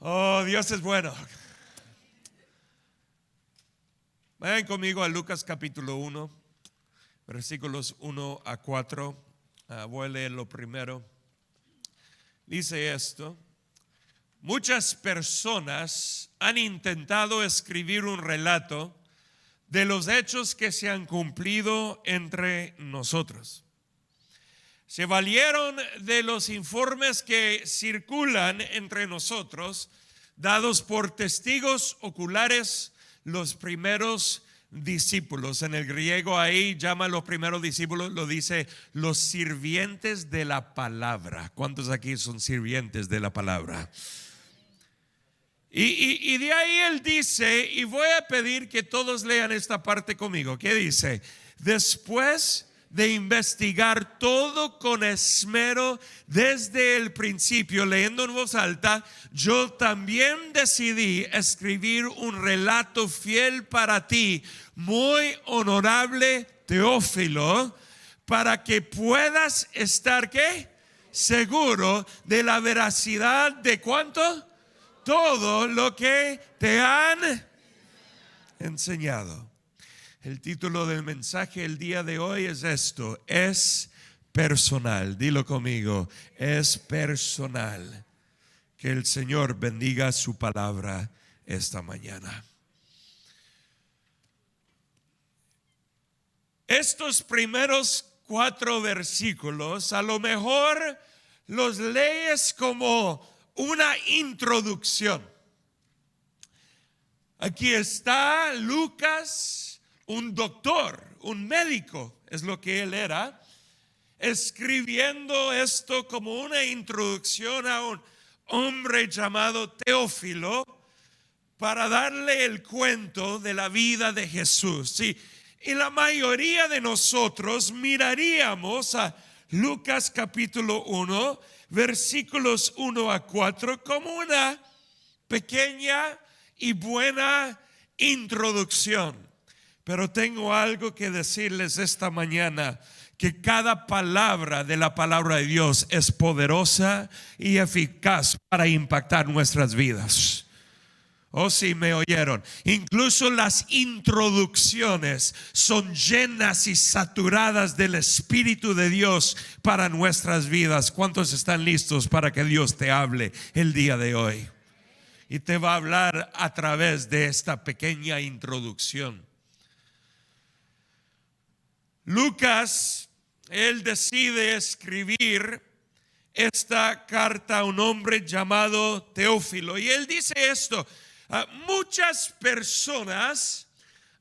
Oh, Dios es bueno. Vayan conmigo a Lucas capítulo 1, versículos 1 a 4. Voy a leer lo primero. Dice esto: muchas personas han intentado escribir un relato de los hechos que se han cumplido entre nosotros. Se valieron de los informes que circulan entre nosotros, dados por testigos oculares, los primeros discípulos. En el griego ahí llama a los primeros discípulos, lo dice los sirvientes de la palabra. ¿Cuántos aquí son sirvientes de la palabra? Y de ahí él dice, y voy a pedir que todos lean esta parte conmigo. ¿Qué dice? Después de investigar todo con esmero desde el principio, leyendo en voz alta, yo también decidí escribir un relato fiel para ti, muy honorable Teófilo, para que puedas estar, ¿qué? Seguro de la veracidad de ¿cuánto? Todo lo que te han enseñado. El título del mensaje el día de hoy es esto: es personal. Dilo conmigo: es personal. Que el Señor bendiga su palabra esta mañana. Estos primeros 4 versículos a lo mejor los lees como una introducción. Aquí está Lucas, un doctor, un médico, es lo que él era, escribiendo esto como una introducción a un hombre llamado Teófilo, para darle el cuento de la vida de Jesús. Sí, y la mayoría de nosotros miraríamos a Lucas capítulo 1, versículos 1 a 4 como una pequeña y buena introducción. Pero tengo algo que decirles esta mañana: que cada palabra de la palabra de Dios es poderosa y eficaz para impactar nuestras vidas. Oh, sí, me oyeron. Incluso las introducciones son llenas y saturadas del Espíritu de Dios para nuestras vidas. ¿Cuántos están listos para que Dios te hable el día de hoy? Y te va a hablar a través de esta pequeña introducción. Lucas, él decide escribir esta carta a un hombre llamado Teófilo. Y él dice esto: muchas personas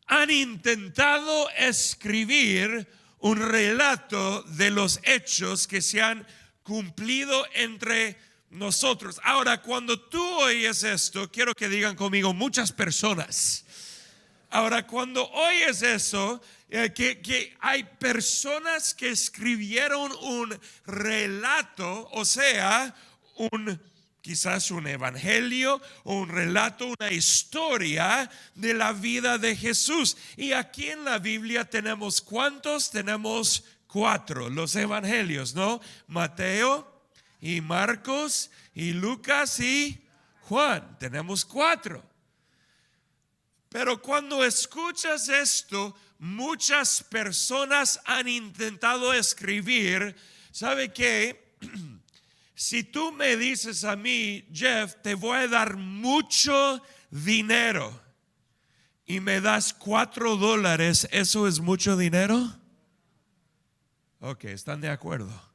han intentado escribir un relato de los hechos que se han cumplido entre nosotros. Ahora, cuando tú oyes esto, quiero que digan conmigo: muchas personas. Ahora, cuando oyes eso, que hay personas que escribieron un relato, o sea, quizás un evangelio, un relato, una historia de la vida de Jesús. Y aquí en la Biblia tenemos ¿cuántos? Tenemos 4, los evangelios, ¿no? Mateo y Marcos y Lucas y Juan. Tenemos 4. Pero cuando escuchas esto, muchas personas han intentado escribir. ¿Sabe qué? Si tú me dices a mí: Jeff, te voy a dar mucho dinero, y me das $4, ¿eso es mucho dinero? Ok, ¿están de acuerdo?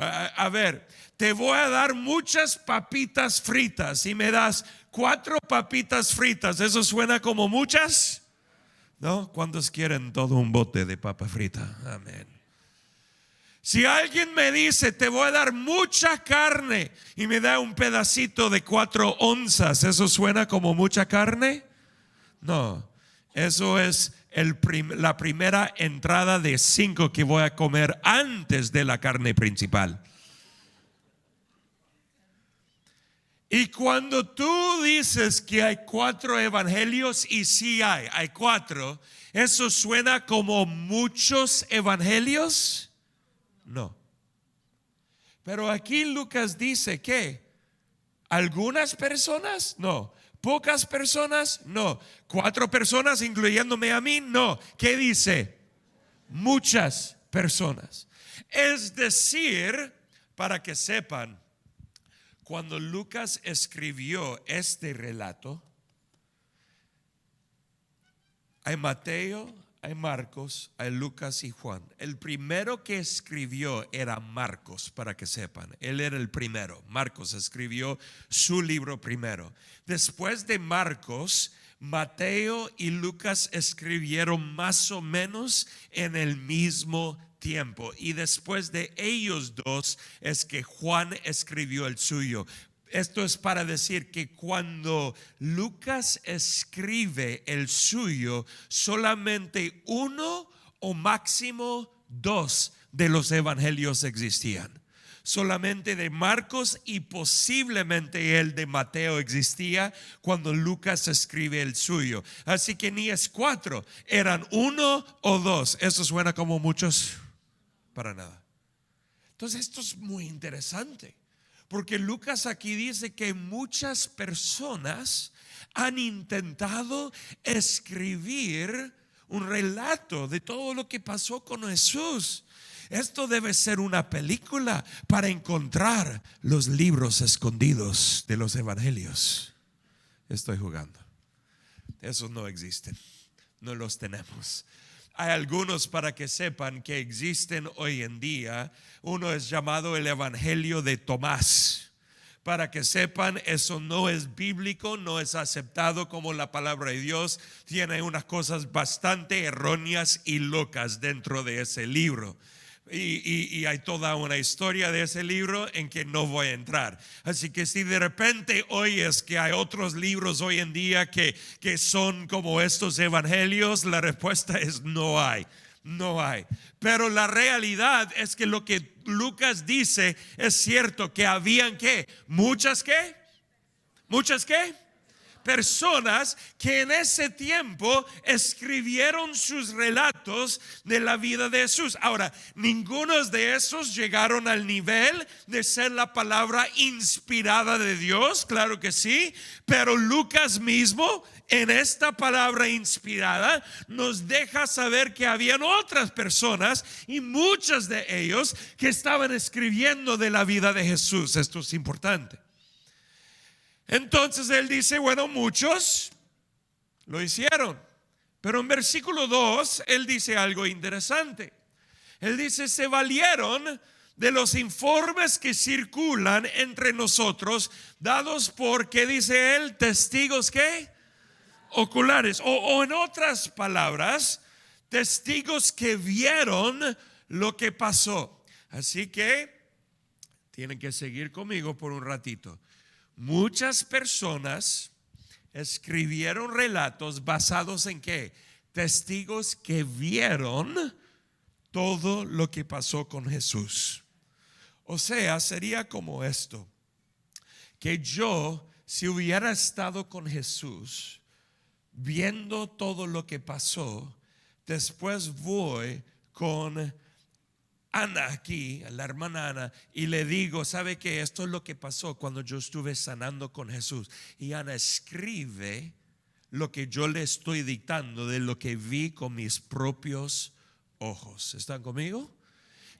A ver, te voy a dar muchas papitas fritas y me das 4 papitas fritas, ¿eso suena como muchas? ¿No? ¿Cuántos quieren todo un bote de papa frita? Amén. Si alguien me dice: te voy a dar mucha carne, y me da un pedacito de 4 onzas, ¿eso suena como mucha carne? No, eso es la primera entrada de 5 que voy a comer antes de la carne principal. Y cuando tú dices que hay 4 evangelios, y sí hay 4, ¿eso suena como muchos evangelios? No. Pero aquí Lucas dice que ¿Algunas personas? No. ¿Pocas personas? No. ¿4 personas incluyéndome a mí? No. ¿Qué dice? Muchas personas. Es decir, para que sepan, cuando Lucas escribió este relato, hay Mateo, hay Marcos, hay Lucas y Juan. El primero que escribió era Marcos, para que sepan. Él era el primero. Marcos escribió su libro primero. Después de Marcos, Mateo y Lucas escribieron más o menos en el mismo tiempo. Y después de ellos dos es que Juan escribió el suyo. Esto es para decir que cuando Lucas escribe el suyo, solamente 1 o máximo 2 de los evangelios existían. Solamente de Marcos y posiblemente el de Mateo existía cuando Lucas escribe el suyo. Así que ni es 4, eran 1 o 2. Eso suena como muchos, para nada. Entonces esto es muy interesante. Porque Lucas aquí dice que muchas personas han intentado escribir un relato de todo lo que pasó con Jesús. Esto debe ser una película para encontrar los libros escondidos de los evangelios. Estoy jugando. Esos no existen. No los tenemos. Hay algunos, para que sepan, que existen hoy en día. Uno es llamado el Evangelio de Tomás. Para que sepan, eso no es bíblico, no es aceptado como la palabra de Dios. Tiene unas cosas bastante erróneas y locas dentro de ese libro. Y hay toda una historia de ese libro en que no voy a entrar. Así que si de repente oyes que hay otros libros hoy en día que son como estos evangelios, la respuesta es no hay. No hay. Pero la realidad es que lo que Lucas dice es cierto, que habían ¿qué? Muchas personas que en ese tiempo escribieron sus relatos de la vida de Jesús. Ahora, ninguno de esos llegaron al nivel de ser la palabra inspirada de Dios, claro que sí, pero Lucas mismo en esta palabra inspirada nos deja saber que habían otras personas, y muchas de ellos que estaban escribiendo de la vida de Jesús. Esto es importante. Entonces él dice, bueno, muchos lo hicieron. Pero en versículo 2 él dice algo interesante. Él dice, se valieron de los informes que circulan entre nosotros, dados por, ¿qué dice él? Testigos, ¿qué? Oculares. O en otras palabras, testigos que vieron lo que pasó. Así que tienen que seguir conmigo por un ratito. Muchas personas escribieron relatos basados en ¿qué? Testigos que vieron todo lo que pasó con Jesús. O sea, sería como esto: que yo, si hubiera estado con Jesús, viendo todo lo que pasó, después voy con Ana aquí, la hermana Ana, y le digo, ¿sabe qué? Esto es lo que pasó cuando yo estuve sanando con Jesús. Y Ana escribe lo que yo le estoy dictando de lo que vi con mis propios ojos. ¿Están conmigo?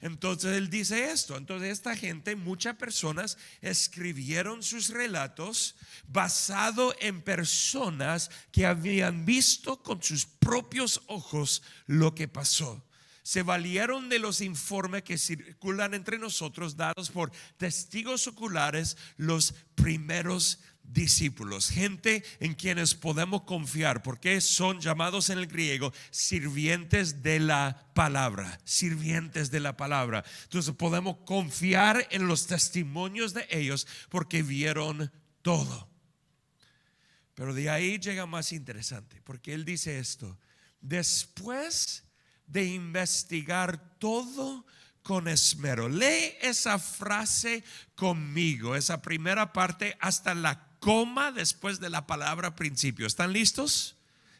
Entonces él dice esto. Entonces esta gente, muchas personas escribieron sus relatos basado en personas que habían visto con sus propios ojos lo que pasó. Se valieron de los informes que circulan entre nosotros, dados por testigos oculares, los primeros discípulos, gente en quienes podemos confiar, porque son llamados en el griego sirvientes de la palabra, sirvientes de la palabra. Entonces podemos confiar en los testimonios de ellos porque vieron todo. Pero de ahí llega más interesante, porque él dice esto: después de investigar todo con esmero. Lee esa frase conmigo, esa primera parte hasta la coma después de la palabra principio. ¿Están listos?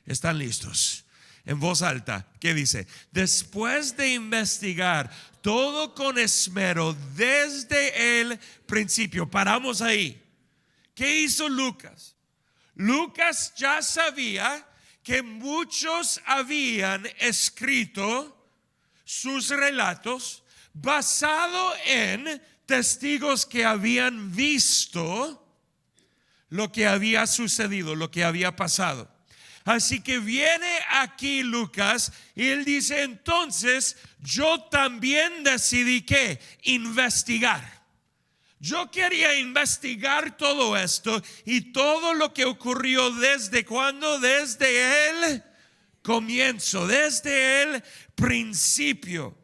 ¿Están listos? En voz alta, ¿qué dice? Después de investigar todo con esmero desde el principio. Paramos ahí. ¿Qué hizo Lucas? Lucas ya sabía que muchos habían escrito sus relatos basado en testigos que habían visto lo que había sucedido, lo que había pasado. Así que viene aquí Lucas y él dice, entonces yo también decidí que investigar. Yo quería investigar todo esto y todo lo que ocurrió desde cuando, desde el comienzo, desde el principio.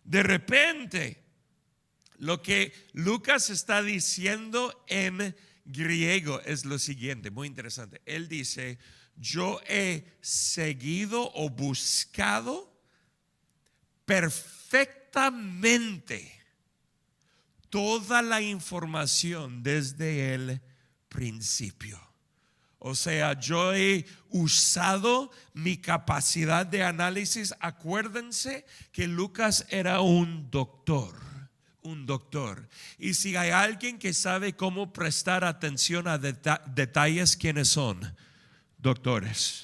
De repente, lo que Lucas está diciendo en griego es lo siguiente, muy interesante. Él dice, yo he seguido o buscado perfectamente toda la información desde el principio. O sea, yo he usado mi capacidad de análisis. Acuérdense que Lucas era un doctor. Y si hay alguien que sabe cómo prestar atención a detalles, ¿quiénes son? Doctores.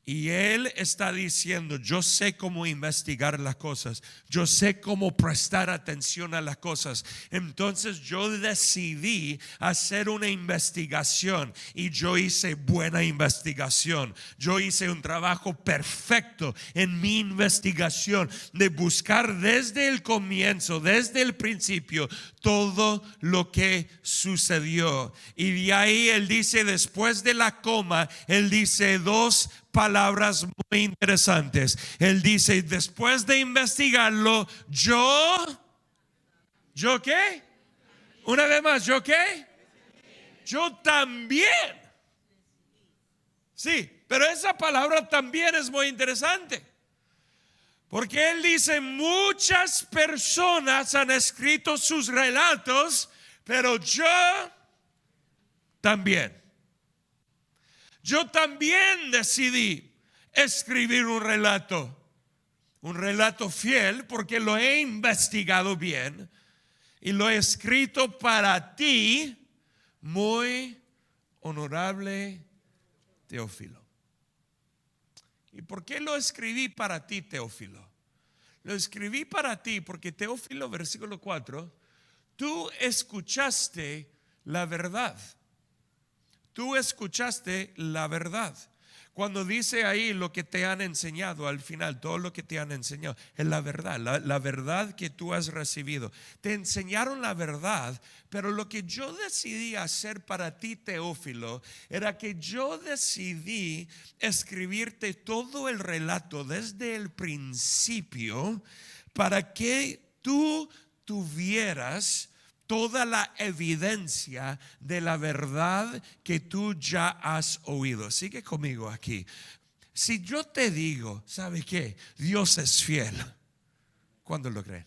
Y él está diciendo, yo sé cómo investigar las cosas, yo sé cómo prestar atención a las cosas. Entonces yo decidí hacer una investigación y yo hice buena investigación. Yo hice un trabajo perfecto en mi investigación de buscar desde el comienzo, desde el principio, todo lo que sucedió. Y de ahí él dice, después de la coma, él dice dos palabras muy interesantes. Él dice, después de investigarlo, ¿yo qué? Una vez más, ¿yo qué? Yo también. Sí, pero esa palabra también es muy interesante. Porque él dice, muchas personas han escrito sus relatos, pero yo también. Yo también decidí escribir un relato fiel, porque lo he investigado bien y lo he escrito para ti, muy honorable Teófilo. ¿Y por qué lo escribí para ti, Teófilo? Lo escribí para ti porque, Teófilo, versículo 4, tú escuchaste la verdad. Tú escuchaste la verdad. Cuando dice ahí lo que te han enseñado, al final todo lo que te han enseñado es la verdad, la verdad que tú has recibido. Te enseñaron la verdad, pero lo que yo decidí hacer para ti, Teófilo, era que yo decidí escribirte todo el relato desde el principio para que tú tuvieras toda la evidencia de la verdad que tú ya has oído. Sigue conmigo aquí. Si yo te digo, ¿sabe qué? Dios es fiel. ¿Cuándo lo creen?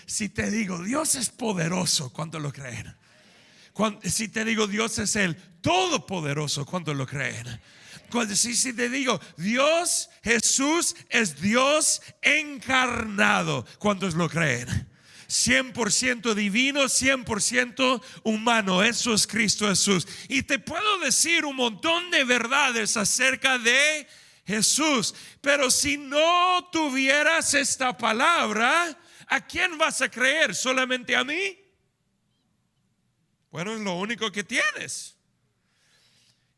Si te digo, Dios es poderoso, ¿cuándo lo creen? Si te digo, Dios es el todopoderoso, ¿cuándo lo creen? Si te digo, Dios, Jesús es Dios encarnado, ¿cuántos lo creen? 100% divino, 100% humano. Eso es Cristo Jesús. Y te puedo decir un montón de verdades acerca de Jesús, pero si no tuvieras esta palabra, ¿a quién vas a creer? ¿Solamente a mí? Bueno, es lo único que tienes.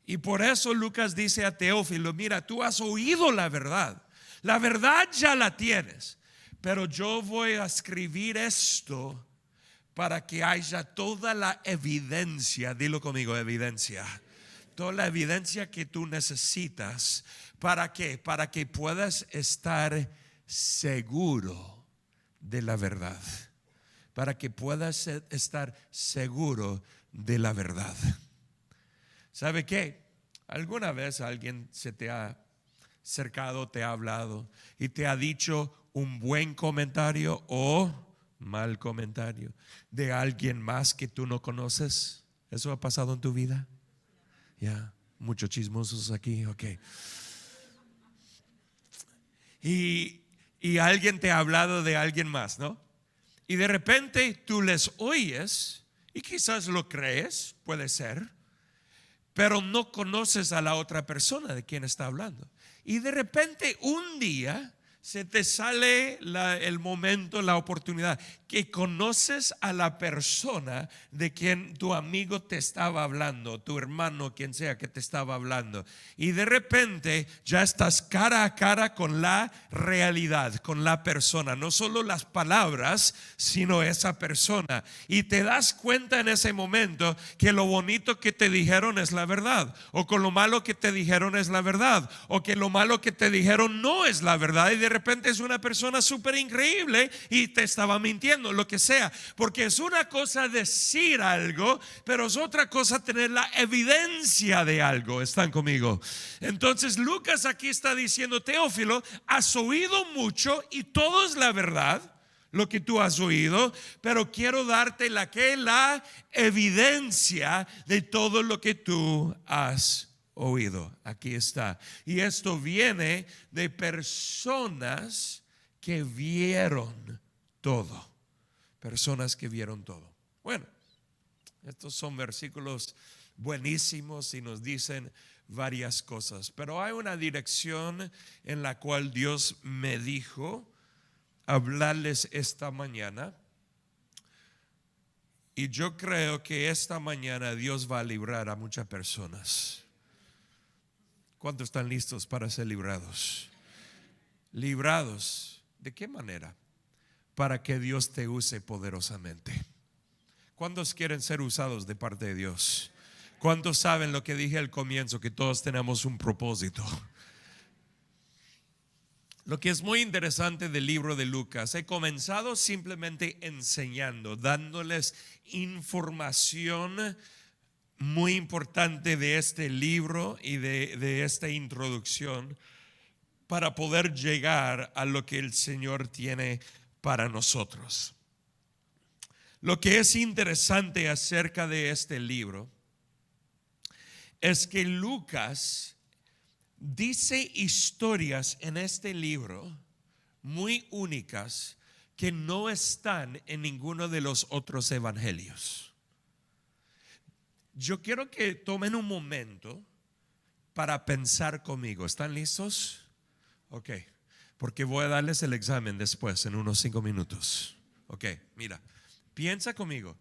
Y por eso Lucas dice a Teófilo, mira, tú has oído la verdad ya la tienes, pero yo voy a escribir esto para que haya toda la evidencia, dilo conmigo, evidencia, toda la evidencia que tú necesitas. ¿Para qué? Para que puedas estar seguro de la verdad. Para que puedas estar seguro de la verdad. ¿Sabe qué? ¿Alguna vez alguien se te ha acercado, te ha hablado y te ha dicho un buen comentario o mal comentario de alguien más que tú no conoces? ¿Eso ha pasado en tu vida? Ya, muchos chismosos aquí, ok. Y alguien te ha hablado de alguien más, ¿no? Y de repente tú les oyes Y quizás lo crees, puede ser, pero no conoces a la otra persona de quien está hablando. Y de repente un día se te sale el momento, la oportunidad, que conoces a la persona de quien tu amigo te estaba hablando, tu hermano, quien sea que te estaba hablando. Y de repente ya estás cara a cara con la realidad, con la persona, no solo las palabras, sino esa persona. Y te das cuenta en ese momento que lo bonito que te dijeron es la verdad, o con lo malo que te dijeron es la verdad, o que lo malo que te dijeron no es la verdad. Y de repente es una persona súper increíble y te estaba mintiendo, lo que sea, porque es una cosa decir algo, pero es otra cosa tener la evidencia de algo. ¿Están conmigo? Entonces Lucas aquí está diciendo: Teófilo, has oído mucho y todo es la verdad, lo que tú has oído, pero quiero darte la evidencia de todo lo que tú has oído. Aquí está. Y esto viene de personas que vieron todo. Personas que vieron todo. Bueno, estos son versículos buenísimos y nos dicen varias cosas, pero hay una dirección en la cual Dios me dijo hablarles esta mañana, y yo creo que esta mañana Dios va a librar a muchas personas. ¿Cuántos están listos para ser librados? ¿Librados de qué manera? Para que Dios te use poderosamente. ¿Cuántos quieren ser usados de parte de Dios? ¿Cuántos saben lo que dije al comienzo? Que todos tenemos un propósito. Lo que es muy interesante del libro de Lucas, he comenzado simplemente enseñando, dándoles información muy importante de este libro y de esta introducción, para poder llegar a lo que el Señor tiene para nosotros. Lo que es interesante acerca de este libro es que Lucas dice historias en este libro muy únicas que no están en ninguno de los otros evangelios. Yo quiero que tomen un momento para pensar conmigo. ¿Están listos? Ok. Porque voy a darles el examen después, en unos 5 minutos. Ok, mira, piensa conmigo.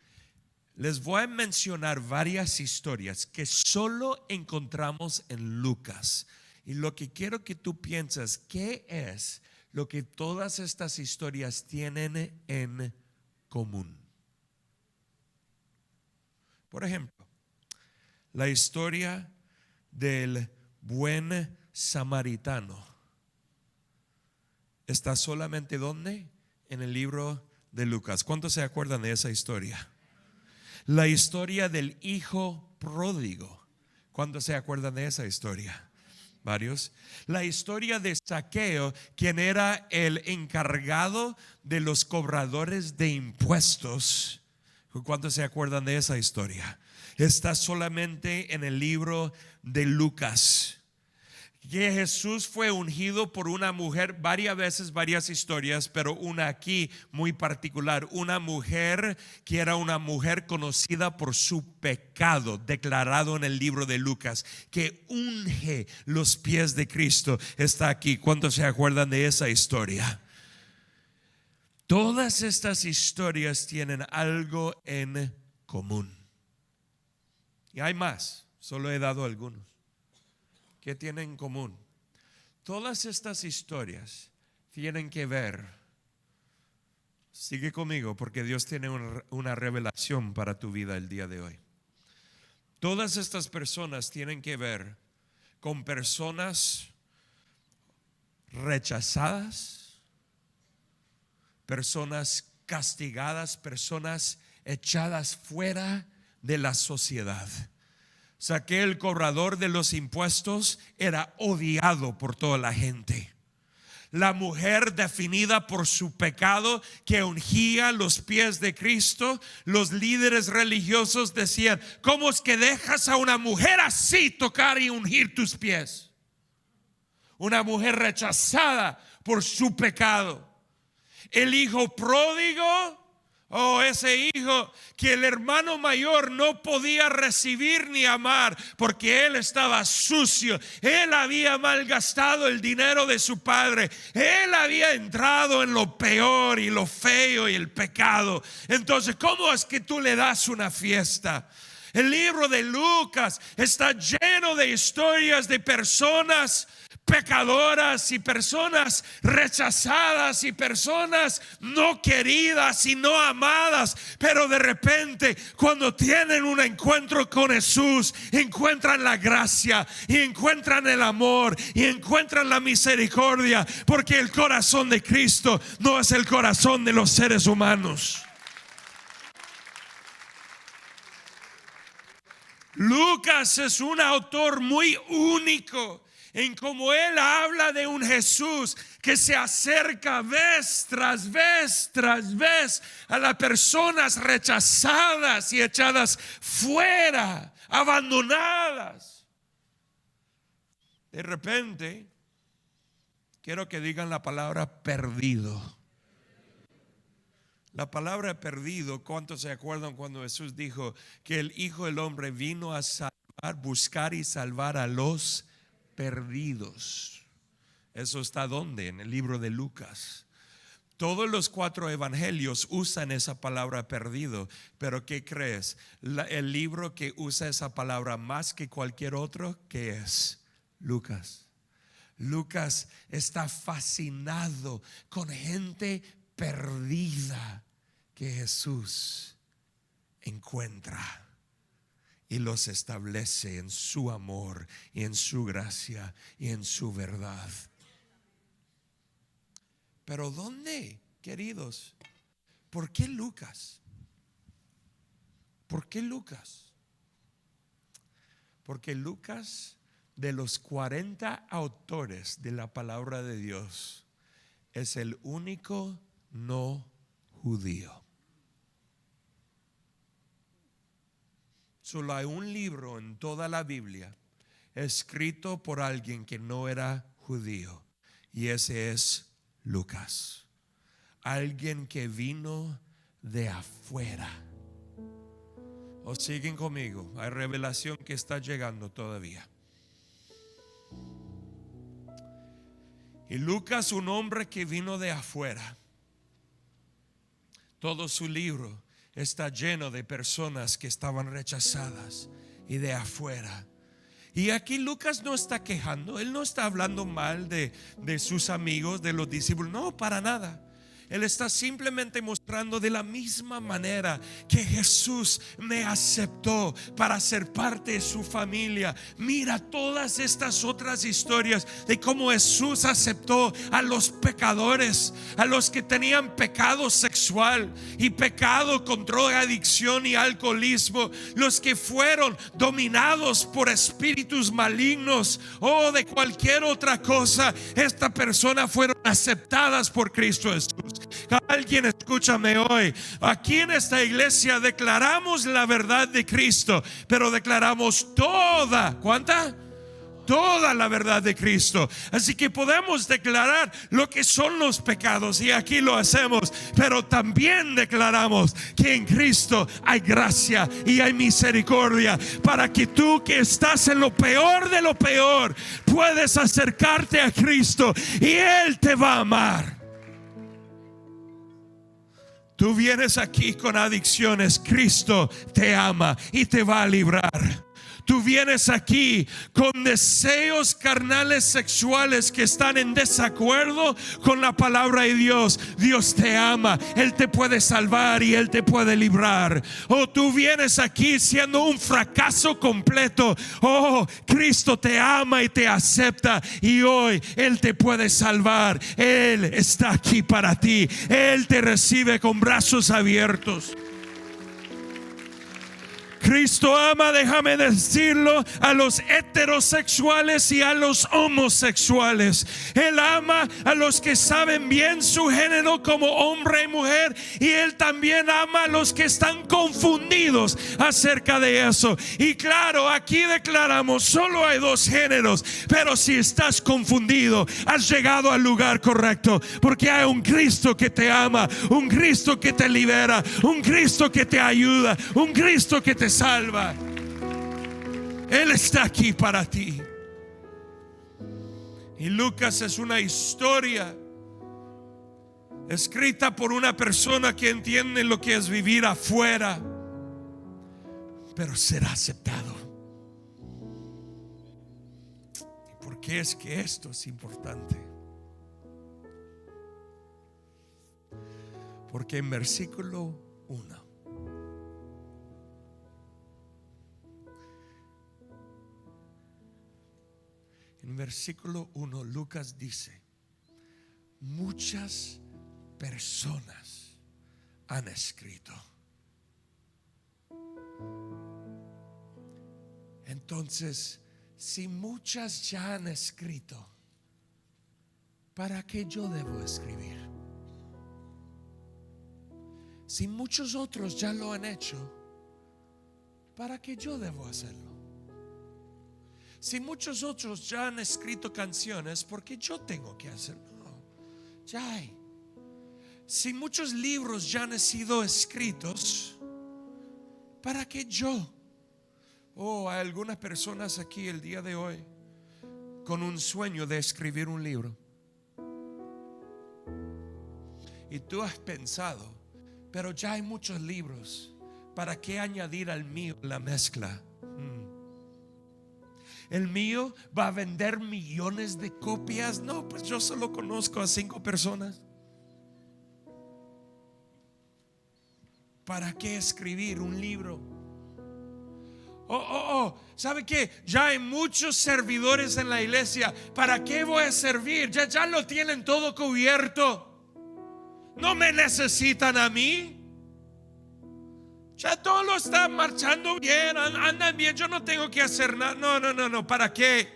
Les voy a mencionar varias historias que solo encontramos en Lucas. Y lo que quiero que tú pienses, ¿qué es lo que todas estas historias tienen en común? Por ejemplo, la historia del buen samaritano está solamente ¿dónde? En el libro de Lucas. ¿Cuántos se acuerdan de esa historia? La historia del hijo pródigo. ¿Cuántos se acuerdan de esa historia? Varios. La historia de Zaqueo, quien era el encargado de los cobradores de impuestos. ¿Cuántos se acuerdan de esa historia? Está solamente en el libro de Lucas. Que Jesús fue ungido por una mujer, varias veces, varias historias, pero una aquí muy particular, una mujer que era una mujer conocida por su pecado, declarado en el libro de Lucas, que unge los pies de Cristo. Está aquí. ¿Cuántos se acuerdan de esa historia? Todas estas historias tienen algo en común. Y hay más, solo he dado algunos. ¿Qué tienen en común? Todas estas historias tienen que ver, sigue conmigo porque Dios tiene una revelación para tu vida el día de hoy. Todas estas personas tienen que ver con personas rechazadas, personas castigadas, personas echadas fuera de la sociedad. Zaqueo, el cobrador de los impuestos, era odiado por toda la gente. La mujer definida por su pecado, que ungía los pies de Cristo, los líderes religiosos decían: ¿cómo es que dejas a una mujer así tocar y ungir tus pies? Una mujer rechazada por su pecado. El hijo pródigo, Oh, ese hijo que el hermano mayor no podía recibir ni amar porque él estaba sucio. Él había malgastado el dinero de su padre. Él había entrado en lo peor y lo feo y el pecado. Entonces, ¿cómo es que tú le das una fiesta? El libro de Lucas está lleno de historias de personas pecadoras y personas rechazadas y personas no queridas y no amadas, pero de repente cuando tienen un encuentro con Jesús, encuentran la gracia y encuentran el amor y encuentran la misericordia, porque el corazón de Cristo no es el corazón de los seres humanos. Lucas es un autor muy único en cómo él habla de un Jesús que se acerca vez tras vez tras vez a las personas rechazadas y echadas fuera, abandonadas. De repente, quiero que digan la palabra perdido. La palabra perdido, ¿cuántos se acuerdan cuando Jesús dijo que el Hijo del Hombre vino a salvar, buscar y salvar a los perdidos? Eso está ¿dónde? En el libro de Lucas. Todos los 4 evangelios usan esa palabra perdido, pero ¿qué crees? El libro que usa esa palabra más que cualquier otro, ¿qué es? Lucas. Lucas está fascinado con gente perdida que Jesús encuentra y los establece en su amor y en su gracia y en su verdad. Pero ¿dónde, queridos? ¿Por qué Lucas? ¿Por qué Lucas? Porque Lucas, de los 40 autores de la palabra de Dios, es el único no judío. Solo hay un libro en toda la Biblia escrito por alguien que no era judío, y ese es Lucas. Alguien que vino de afuera. ¿O siguen conmigo? Hay revelación que está llegando todavía. Y Lucas, un hombre que vino de afuera. Todo su libro está lleno de personas que estaban rechazadas y de afuera. Y aquí Lucas no está quejando, él no está hablando mal de sus amigos, de los discípulos, no, para nada. Él está simplemente mostrando de la misma manera que Jesús me aceptó para ser parte de su familia. Mira todas estas otras historias de cómo Jesús aceptó a los pecadores, a los que tenían pecado sexual y pecado con drogadicción y alcoholismo, los que fueron dominados por espíritus malignos o de cualquier otra cosa. Esta persona fueron aceptadas por Cristo Jesús. Alguien escúchame hoy. Aquí en esta iglesia declaramos la verdad de Cristo, pero declaramos toda, ¿cuánta? Toda la verdad de Cristo. Así que podemos declarar lo que son los pecados, y aquí lo hacemos, pero también declaramos que en Cristo hay gracia y hay misericordia, para que tú que estás en lo peor de lo peor puedes acercarte a Cristo y Él te va a amar. Tú vienes aquí con adicciones, Cristo te ama y te va a librar. Tú vienes aquí con deseos carnales sexuales que están en desacuerdo con la palabra de Dios. Dios te ama, Él te puede salvar y Él te puede librar. O tú vienes aquí siendo un fracaso completo. Oh, Cristo te ama y te acepta, y hoy Él te puede salvar. Él está aquí para ti. Él te recibe con brazos abiertos. Cristo ama, déjame decirlo, a los heterosexuales y a los homosexuales. Él ama a los que saben bien su género como hombre y mujer, y Él también ama a los que están confundidos acerca de eso. Y claro, aquí declaramos, solo hay dos géneros, pero si estás confundido, has llegado al lugar correcto, porque hay un Cristo que te ama, un Cristo que te libera, un Cristo que te ayuda, un Cristo que te salva. Él está aquí para ti. Y Lucas es una historia escrita por una persona que entiende lo que es vivir afuera, pero será aceptado. ¿Y por qué es que esto es importante? Porque en versículo 1 Lucas dice: muchas personas han escrito. Entonces, si muchas ya han escrito, ¿para qué yo debo escribir? Si muchos otros ya lo han hecho, ¿para qué yo debo hacerlo? Si muchos otros ya han escrito canciones, ¿por qué yo tengo que hacerlo? No, ya hay. Si muchos libros ya han sido escritos, ¿para qué yo? Hay algunas personas aquí el día de hoy con un sueño de escribir un libro. Y tú has pensado, pero ya hay muchos libros, ¿para qué añadir al mío la mezcla? El mío va a vender millones de copias. No, pues yo solo conozco a 5 personas. ¿Para qué escribir un libro? ¿Sabe qué? Ya hay muchos servidores en la iglesia. ¿Para qué voy a servir? Ya lo tienen todo cubierto. No me necesitan a mí. Ya todo lo está marchando bien, andan bien, yo no tengo que hacer nada. No, ¿para qué?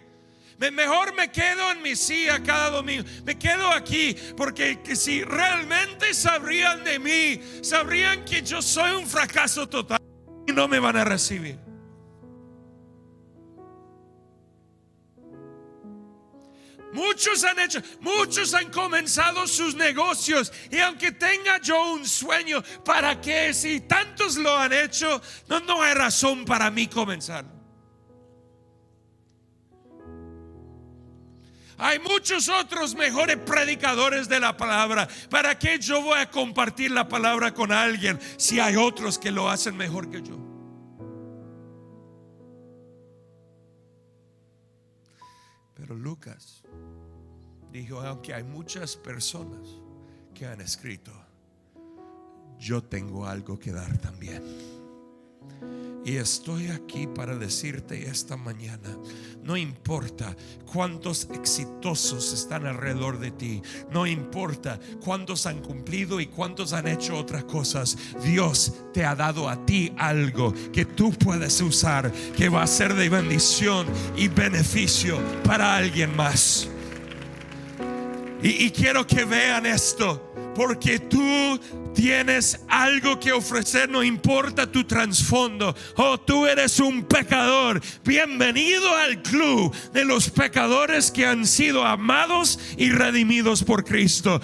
Mejor me quedo en mi silla cada domingo. Me quedo aquí, porque que si realmente sabrían de mí, sabrían que yo soy un fracaso total y no me van a recibir. Muchos han comenzado sus negocios, y aunque tenga yo un sueño, ¿para qué? Si tantos lo han hecho, no hay razón para mí comenzar. Hay muchos otros mejores predicadores de la palabra. ¿Para qué yo voy a compartir la palabra con alguien si hay otros que lo hacen mejor que yo? Pero Lucas dijo, aunque hay muchas personas que han escrito, yo tengo algo que dar también. Y estoy aquí para decirte esta mañana, no importa cuántos exitosos están alrededor de ti, no importa cuántos han cumplido y cuántos han hecho otras cosas, Dios te ha dado a ti algo que tú puedes usar, que va a ser de bendición y beneficio para alguien más. Y quiero que vean esto, porque tú tienes algo que ofrecer, no importa tu trasfondo. Tú eres un pecador. Bienvenido al club de los pecadores que han sido amados y redimidos por Cristo.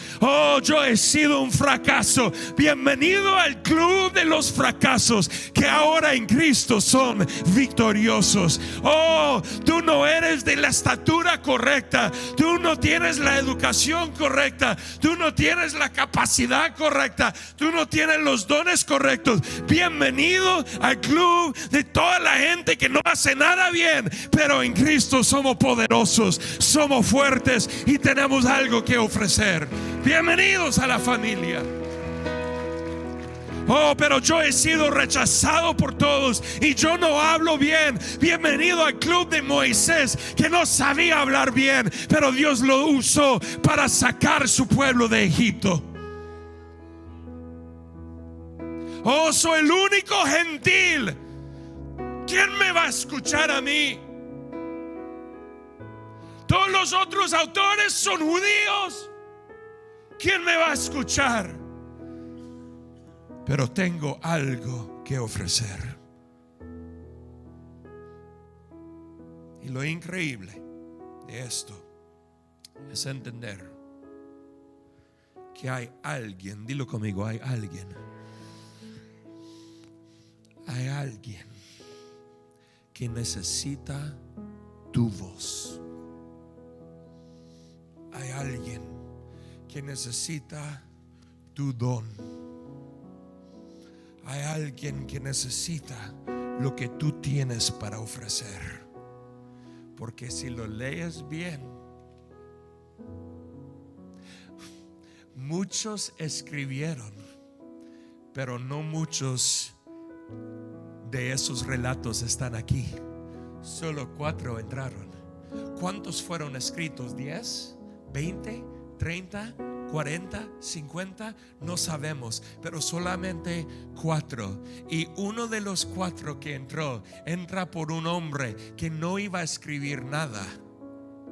Yo he sido un fracaso. Bienvenido al club de los fracasos que ahora en Cristo son victoriosos. Tú no eres de la estatura correcta, tú no tienes la educación correcta, tú no tienes la capacidad correcta, tú no tienes los dones correctos. Bienvenido al club de toda la gente que no hace nada bien, pero en Cristo somos poderosos, somos fuertes y tenemos algo que ofrecer. Bienvenidos a la familia. Pero yo he sido rechazado por todos y yo no hablo bien. Bienvenido al club de Moisés, que no sabía hablar bien, pero Dios lo usó para sacar su pueblo de Egipto. Soy el único gentil va a escuchar a mí? Todos los otros autores son judíos. ¿Quién me va a escuchar? Pero tengo algo que ofrecer. Y lo increíble de esto es entender que hay alguien, dilo conmigo, hay alguien que necesita tu voz. Hay alguien que necesita tu don. Hay alguien que necesita lo que tú tienes para ofrecer. Porque si lo lees bien, muchos escribieron, pero no muchos de esos relatos están aquí. Solo 4 entraron. ¿Cuántos fueron escritos? ¿10? ¿20? ¿30? 40, 50, no sabemos, pero solamente 4. Y uno de los 4 que entra por un hombre que no iba a escribir nada.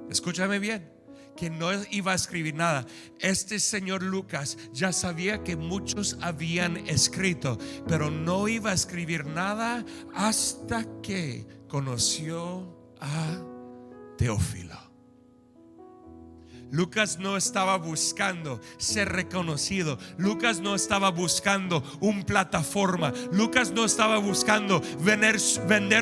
Escúchame bien, que no iba a escribir nada. Este señor Lucas ya sabía que muchos habían escrito, pero no iba a escribir nada hasta que conoció a Teófilo. Lucas no estaba buscando ser reconocido. Lucas no estaba buscando una plataforma. Lucas no estaba buscando vender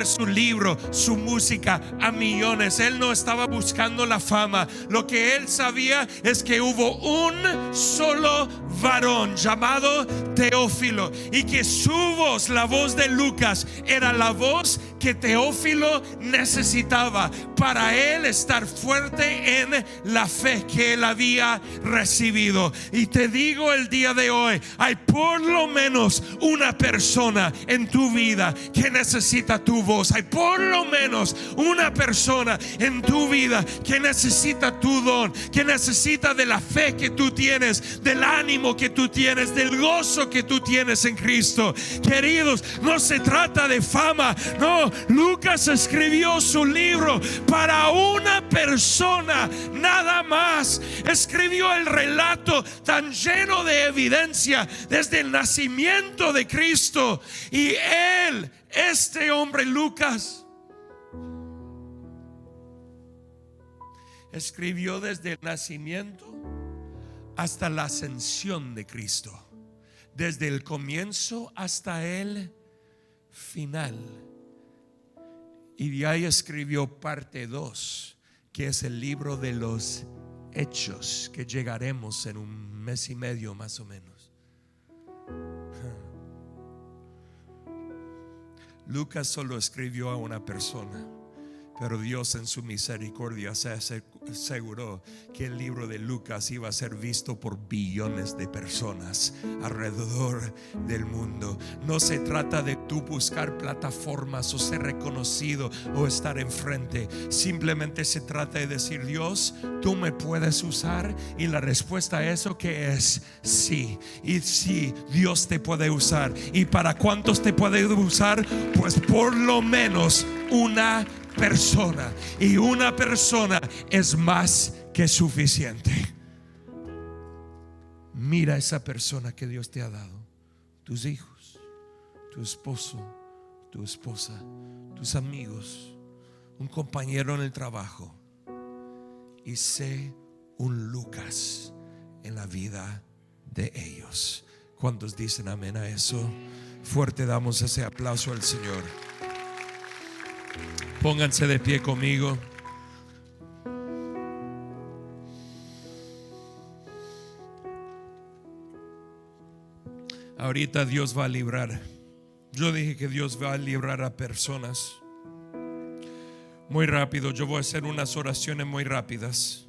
su libro, su música a millones. Él no estaba buscando la fama. Lo que él sabía es que hubo un solo varón llamado Teófilo, y que su voz, la voz de Lucas, era la voz que Teófilo necesitaba para él estar fuerte en la fe que él había recibido. Y te digo el día de hoy, hay por lo menos una persona en tu vida que necesita tu voz. Hay por lo menos una persona en tu vida que necesita tu don, que necesita de la fe que tú tienes, del ánimo que tú tienes, del gozo que tú tienes en Cristo. Queridos, no se trata de fama, no. Lucas escribió su libro para una persona, nada más. Escribió el relato tan lleno de evidencia desde el nacimiento de Cristo. Y él, este hombre Lucas, escribió desde el nacimiento hasta la ascensión de Cristo, desde el comienzo hasta el final. Y de ahí escribió parte 2, que es el libro de los Hechos, que llegaremos en un mes y medio más o menos. Lucas solo escribió a una persona, pero Dios en su misericordia se aseguró que el libro de Lucas iba a ser visto por billones de personas alrededor del mundo. No se trata de tú buscar plataformas o ser reconocido o estar enfrente. Simplemente se trata de decir: Dios, tú me puedes usar. Y la respuesta a eso que es sí. Y sí, Dios te puede usar. ¿Y para cuántos te puede usar? Pues por lo menos una persona, y una persona es más que suficiente. Mira esa persona que Dios te ha dado, tus hijos, tu esposo, tu esposa, tus amigos, un compañero en el trabajo, y sé un Lucas en la vida de ellos. ¿Cuántos dicen amén a eso? Fuerte damos ese aplauso al Señor. Pónganse de pie conmigo. Ahorita Dios va a librar. Yo dije que Dios va a librar a personas. Muy rápido, yo voy a hacer unas oraciones muy rápidas.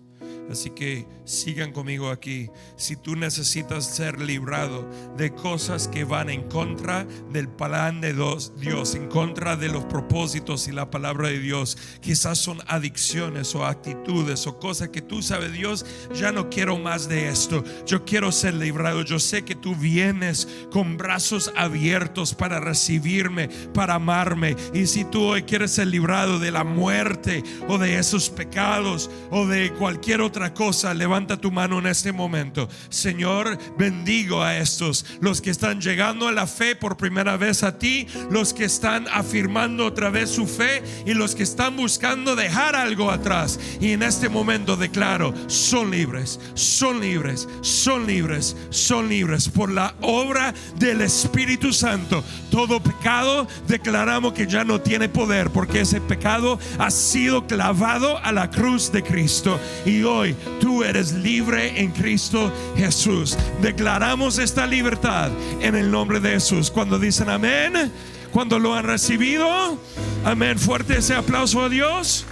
Así que sigan conmigo aquí. Si tú necesitas ser librado de cosas que van en contra del plan de Dios, en contra de los propósitos y la palabra de Dios, quizás son adicciones o actitudes o cosas que tú sabes, Dios, ya no quiero más de esto, yo quiero ser librado. Yo sé que tú vienes con brazos abiertos para recibirme, para amarme. Y si tú hoy quieres ser librado de la muerte o de esos pecados o de cualquier otra cosa, levanta tu mano en este momento. Señor, bendigo a estos, los que están llegando a la fe por primera vez a ti, los que están afirmando otra vez su fe y los que están buscando dejar algo atrás. Y en este momento declaro: son libres, son libres, son libres, son libres por la obra del Espíritu Santo. Todo pecado declaramos que ya no tiene poder, porque ese pecado ha sido clavado a la cruz de Cristo, y hoy tú eres libre en Cristo Jesús. Declaramos esta libertad en el nombre de Jesús. Cuando dicen amén, cuando lo han recibido, amén, fuerte ese aplauso a Dios.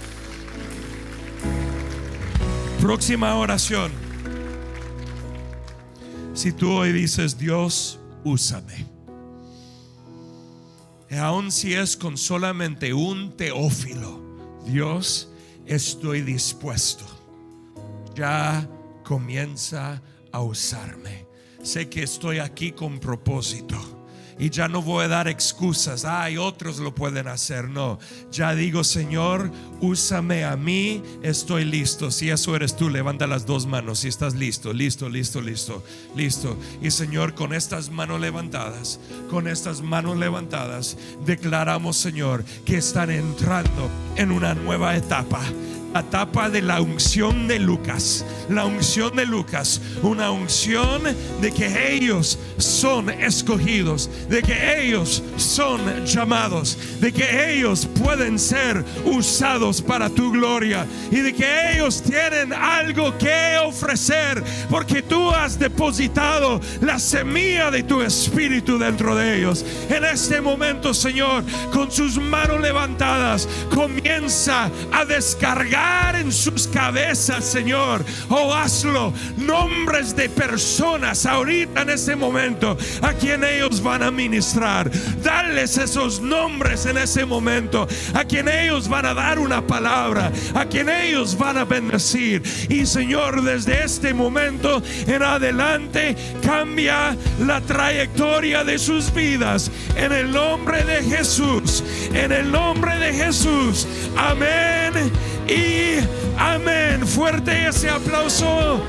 Próxima oración. Si tú hoy dices: Dios, úsame, y aun si es con solamente un Teófilo, Dios, estoy dispuesto. Ya comienza a usarme. Sé que estoy aquí con propósito y ya no voy a dar excusas. Ay, otros lo pueden hacer. No, ya digo: Señor, úsame a mí, estoy listo. Si eso eres tú, levanta las dos manos. Si estás listo, listo, listo, listo, listo. Y Señor, con estas manos levantadas, declaramos, Señor, que están entrando en una nueva etapa. La etapa de la unción de Lucas. La unción de Lucas. Una unción de que ellos son escogidos, de que ellos son llamados, de que ellos pueden ser usados para tu gloria, y de que ellos tienen algo que ofrecer, porque tú has depositado la semilla de tu espíritu dentro de ellos. En este momento, Señor, con sus manos levantadas, comienza a descargar en sus cabezas, Señor. Oh, hazlo. Nombres de personas ahorita en este momento a quien ellos van a ministrar. Darles esos nombres en ese momento, a quien ellos van a dar una palabra, a quien ellos van a bendecir. Y Señor, desde este momento en adelante, cambia la trayectoria de sus vidas en el nombre de Jesús. En el nombre de Jesús. Amén y amén. Fuerte ese aplauso